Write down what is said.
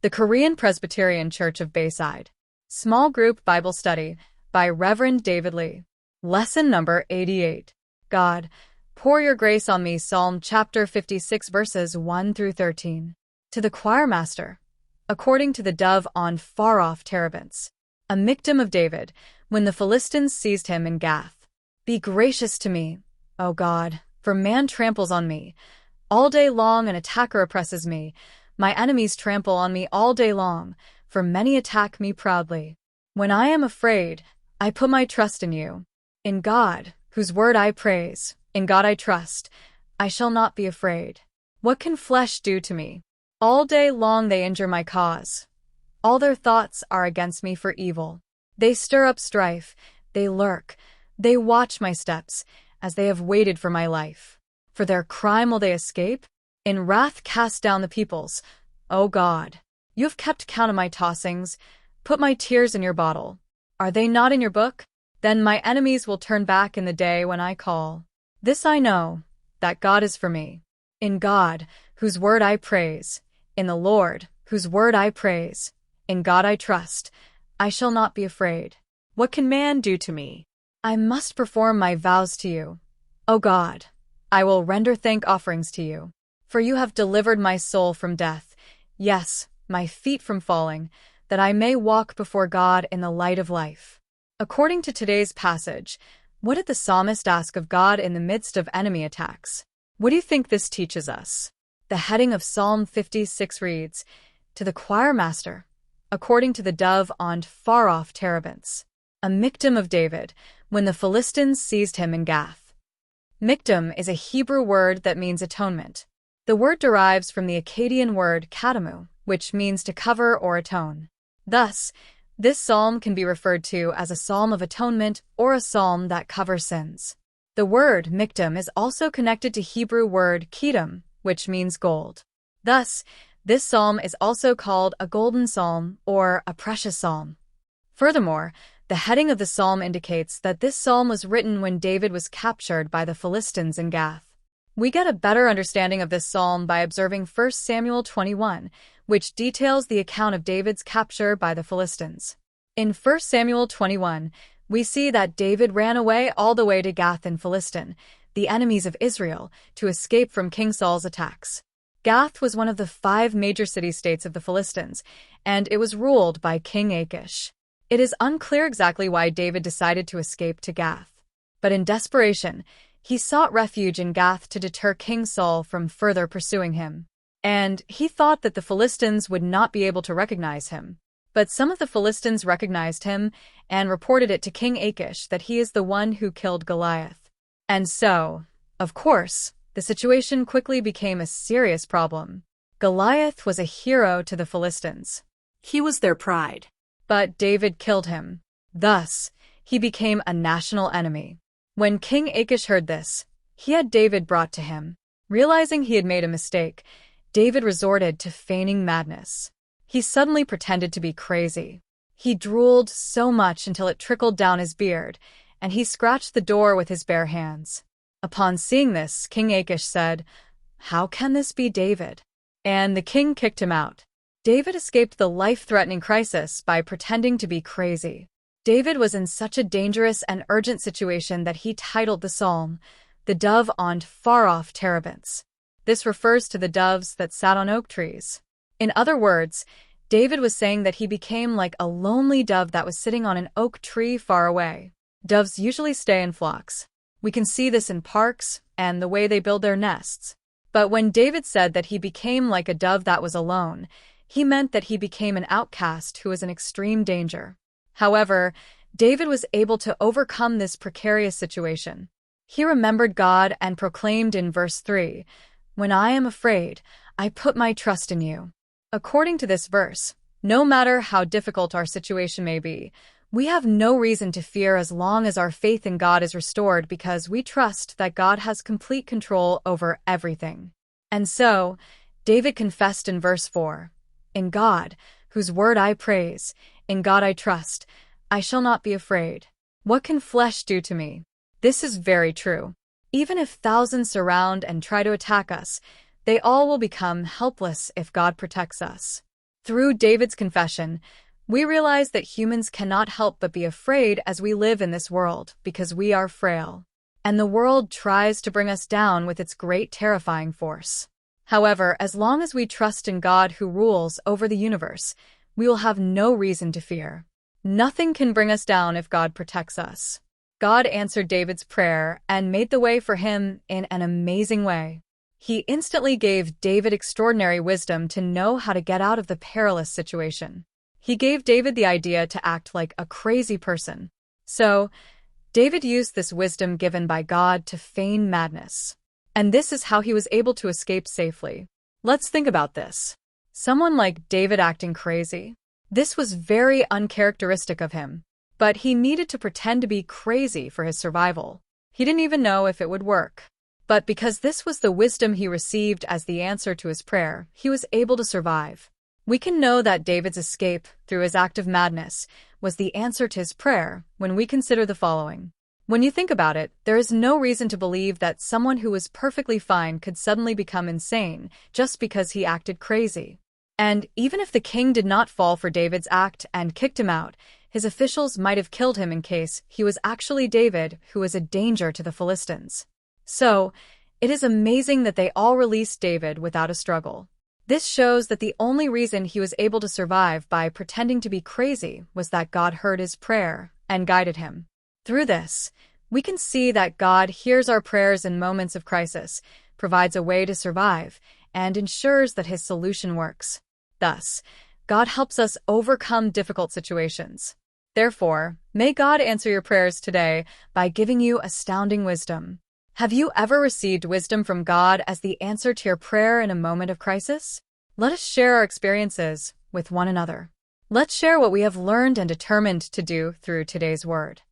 The Korean Presbyterian Church of Bayside. Small Group Bible Study by Reverend David Lee. Lesson number 88. God, pour your grace on me. Psalm chapter 56 verses 1 through 13. To the choirmaster. According to the dove on Far-off Terebinths. A Miktam of David, when the Philistines seized him in Gath. Be gracious to me, O God, for man tramples on me. All day long an attacker oppresses me. My enemies trample on me all day long, for many attack me proudly. When I am afraid, I put my trust in you. In God, whose word I praise, in God I trust, I shall not be afraid. What can flesh do to me? All day long they injure my cause. All their thoughts are against me for evil. They stir up strife, they lurk, they watch my steps, as they have waited for my life. For their crime will they escape? In wrath cast down the peoples. O God, you have kept count of my tossings. Put my tears in your bottle. Are they not in your book? Then my enemies will turn back in the day when I call. This I know, that God is for me. In God, whose word I praise, in the Lord, whose word I praise, in God I trust, I shall not be afraid. What can man do to me? I must perform my vows to you. O God, I will render thank offerings to you. For you have delivered my soul from death, yes, my feet from falling, that I may walk before God in the light of life. According to today's passage, what did the psalmist ask of God in the midst of enemy attacks? What do you think this teaches us? The heading of Psalm 56 reads, To the choirmaster, according to the dove on Far-off Terebinths. A Miktam of David, when the Philistines seized him in Gath. Miktam is a Hebrew word that means atonement. The word derives from the Akkadian word katamu, which means to cover or atone. Thus, this psalm can be referred to as a psalm of atonement or a psalm that covers sins. The word miktam is also connected to Hebrew word kitam, which means gold. Thus, this psalm is also called a golden psalm or a precious psalm. Furthermore, the heading of the psalm indicates that this psalm was written when David was captured by the Philistines in Gath. We get a better understanding of this psalm by observing 1 Samuel 21, which details the account of David's capture by the Philistines. In 1 Samuel 21, we see that David ran away all the way to Gath in Philistine, the enemies of Israel, to escape from King Saul's attacks. Gath was one of the 5 major city-states of the Philistines, and it was ruled by King Achish. It is unclear exactly why David decided to escape to Gath, but in desperation, he sought refuge in Gath to deter King Saul from further pursuing him. And he thought that the Philistines would not be able to recognize him. But some of the Philistines recognized him and reported it to King Achish that he is the one who killed Goliath. And so, of course, the situation quickly became a serious problem. Goliath was a hero to the Philistines. He was their pride. But David killed him. Thus, he became a national enemy. When King Achish heard this, he had David brought to him. Realizing he had made a mistake, David resorted to feigning madness. He suddenly pretended to be crazy. He drooled so much until it trickled down his beard, and he scratched the door with his bare hands. Upon seeing this, King Achish said, How can this be David? And the king kicked him out. David escaped the life-threatening crisis by pretending to be crazy. David was in such a dangerous and urgent situation that he titled the psalm, The Dove on Far-off Terebinths. This refers to the doves that sat on oak trees. In other words, David was saying that he became like a lonely dove that was sitting on an oak tree far away. Doves usually stay in flocks. We can see this in parks and the way they build their nests. But when David said that he became like a dove that was alone, he meant that he became an outcast who was in extreme danger. However, David was able to overcome this precarious situation. He remembered God and proclaimed in verse 3, When I am afraid, I put my trust in you. According to this verse, no matter how difficult our situation may be, we have no reason to fear as long as our faith in God is restored because we trust that God has complete control over everything. And so, David confessed in verse 4, In God, whose word I praise, in God I trust, I shall not be afraid. What can flesh do to me? This is very true. Even if thousands surround and try to attack us, they all will become helpless if God protects us. Through David's confession, we realize that humans cannot help but be afraid as we live in this world because we are frail, and the world tries to bring us down with its great terrifying force. However, as long as we trust in God who rules over the universe, we will have no reason to fear. Nothing can bring us down if God protects us. God answered David's prayer and made the way for him in an amazing way. He instantly gave David extraordinary wisdom to know how to get out of the perilous situation. He gave David the idea to act like a crazy person. So, David used this wisdom given by God to feign madness. And this is how he was able to escape safely. Let's think about this. Someone like David acting crazy. This was very uncharacteristic of him. But he needed to pretend to be crazy for his survival. He didn't even know if it would work. But because this was the wisdom he received as the answer to his prayer, he was able to survive. We can know that David's escape, through his act of madness, was the answer to his prayer when we consider the following. When you think about it, there is no reason to believe that someone who was perfectly fine could suddenly become insane just because he acted crazy. And even if the king did not fall for David's act and kicked him out, his officials might have killed him in case he was actually David who was a danger to the Philistines. So, it is amazing that they all released David without a struggle. This shows that the only reason he was able to survive by pretending to be crazy was that God heard his prayer and guided him. Through this, we can see that God hears our prayers in moments of crisis, provides a way to survive, and ensures that his solution works. Thus, God helps us overcome difficult situations. Therefore, may God answer your prayers today by giving you astounding wisdom. Have you ever received wisdom from God as the answer to your prayer in a moment of crisis? Let us share our experiences with one another. Let's share what we have learned and determined to do through today's word.